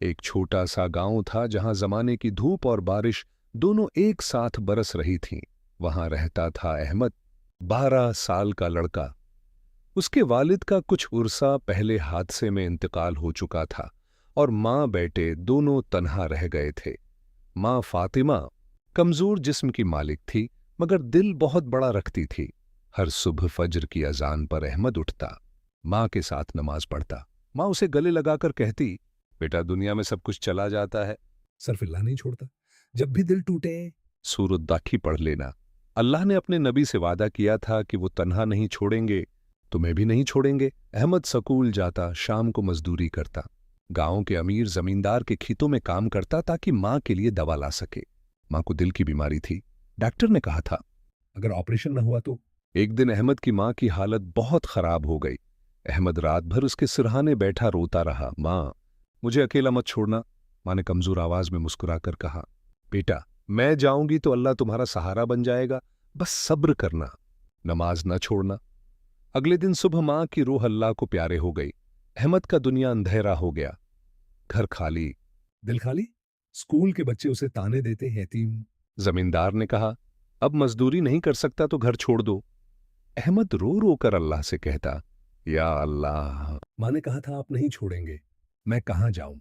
एक छोटा सा गांव था जहां जमाने की धूप और बारिश दोनों एक साथ बरस रही थीं। वहां रहता था अहमद, 12 साल का लड़का। उसके वालिद का कुछ उर्सा पहले हादसे में इंतकाल हो चुका था और मां बेटे दोनों तन्हा रह गए थे। मां फातिमा कमजोर जिस्म की मालिक थी, मगर दिल बहुत बड़ा रखती थी। हर सुबह फज्र की अजान पर अहमद उठता, मां के साथ नमाज पढ़ता। मां उसे गले लगाकर कहती, बेटा दुनिया में सब कुछ चला जाता है, सिर्फ अल्लाह नहीं छोड़ता। जब भी दिल टूटे सूरत दाखी पढ़ लेना। अल्लाह ने अपने नबी से वादा किया था कि वो तन्हा नहीं छोड़ेंगे, तुम्हें भी नहीं छोड़ेंगे। अहमद स्कूल जाता, शाम को मजदूरी करता, गांव के अमीर जमींदार के खेतों में काम करता ताकि मां के लिए दवा ला सके। मां को दिल की बीमारी थी। डॉक्टर ने कहा था अगर ऑपरेशन न हुआ तो। एक दिन अहमद की मां की हालत बहुत खराब हो गई। अहमद रात भर उसके सिरहाने बैठा रोता रहा। मां, मुझे अकेला मत छोड़ना। मां ने कमजोर आवाज में मुस्कुराकर कहा, बेटा मैं जाऊंगी तो अल्लाह तुम्हारा सहारा बन जाएगा, बस सब्र करना, नमाज न छोड़ना। अगले दिन सुबह मां की रूह अल्लाह को प्यारे हो गई। अहमद का दुनिया अंधेरा हो गया, घर खाली, दिल खाली। स्कूल के बच्चे उसे ताने देते हैं, यतीम। जमींदार ने कहा, अब मजदूरी नहीं कर सकता तो घर छोड़ दो। अहमद रो रो कर अल्लाह से कहता, या अल्लाह, मां ने कहा था आप नहीं छोड़ेंगे, मैं कहां जाऊं।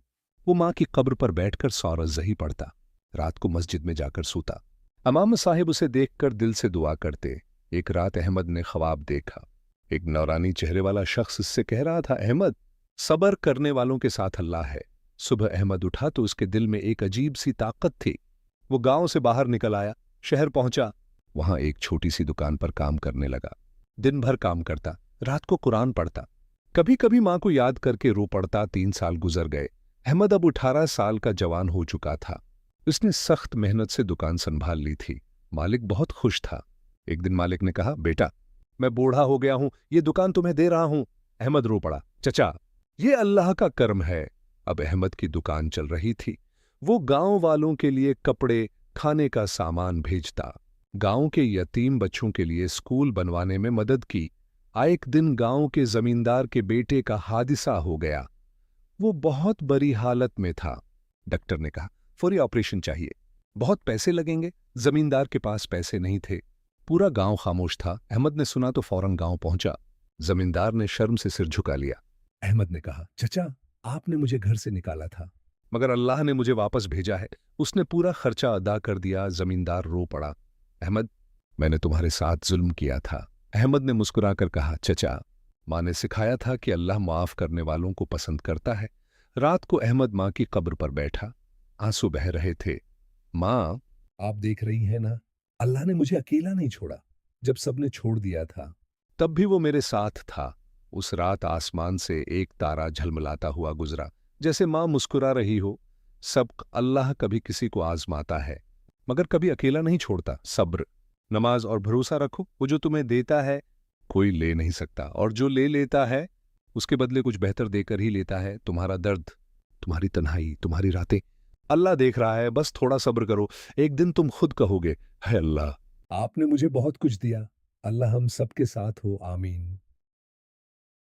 वो मां की कब्र पर बैठकर सौरह ज़ही पढ़ता, रात को मस्जिद में जाकर सूता। इमाम साहिब उसे देखकर दिल से दुआ करते। एक रात अहमद ने ख्वाब देखा। एक नौरानी चेहरे वाला शख्स इससे कह रहा था, अहमद, सबर करने वालों के साथ अल्लाह है। सुबह अहमद उठा तो उसके दिल में एक अजीब सी ताकत थी। वो गांव से बाहर निकल आया, शहर पहुंचा। वहां एक छोटी सी दुकान पर काम करने लगा। दिन भर काम करता, रात को कुरान पढ़ता, कभी कभी मां को याद करके रो पड़ता। 3 साल गुजर गए। अहमद अब 18 साल का जवान हो चुका था। उसने सख्त मेहनत से दुकान संभाल ली थी। मालिक बहुत खुश था। एक दिन मालिक ने कहा, बेटा मैं बूढ़ा हो गया हूं, ये दुकान तुम्हें दे रहा हूं। अहमद रो पड़ा, चचा ये अल्लाह का कर्म है। अब अहमद की दुकान चल रही थी। वो गांव वालों के लिए कपड़े, खाने का सामान भेजता, गांव के यतीम बच्चों के लिए स्कूल बनवाने में मदद की। एक दिन गांव के जमींदार के बेटे का हादसा हो गया। वो बहुत बुरी हालत में था। डॉक्टर ने कहा, फौरी ऑपरेशन चाहिए, बहुत पैसे लगेंगे। जमींदार के पास पैसे नहीं थे। पूरा गांव खामोश था। अहमद ने सुना तो फौरन गांव पहुंचा। जमींदार ने शर्म से सिर झुका लिया। अहमद ने कहा, चचा आपने मुझे घर से निकाला था, मगर अल्लाह ने मुझे वापस भेजा है। उसने पूरा खर्चा अदा कर दिया। जमींदार रो पड़ा। अहमद, मैंने तुम्हारे साथ जुल्म किया था। अहमद ने मुस्कुराकर कहा, चचा मां ने सिखाया था कि अल्लाह माफ करने वालों को पसंद करता है। रात को अहमद मां की कब्र पर बैठा, आंसू बह रहे थे। मां, आप देख रही हैं ना, अल्लाह ने मुझे अकेला नहीं छोड़ा। जब सबने छोड़ दिया था तब भी वो मेरे साथ था। उस रात आसमान से एक तारा झलमलाता हुआ गुजरा, जैसे मां मुस्कुरा रही हो। सब अल्लाह कभी किसी को आजमाता है, मगर कभी अकेला नहीं छोड़ता। सब्र, नमाज और भरोसा रखो। वो जो तुम्हें देता है कोई ले नहीं सकता, और जो ले लेता है उसके बदले कुछ बेहतर देकर ही लेता है। तुम्हारा दर्द, तुम्हारी तन्हाई, तुम्हारी रातें अल्लाह देख रहा है। बस थोड़ा सब्र करो, एक दिन तुम खुद कहोगे, है अल्लाह आपने मुझे बहुत कुछ दिया। अल्लाह हम सबके साथ हो, आमीन।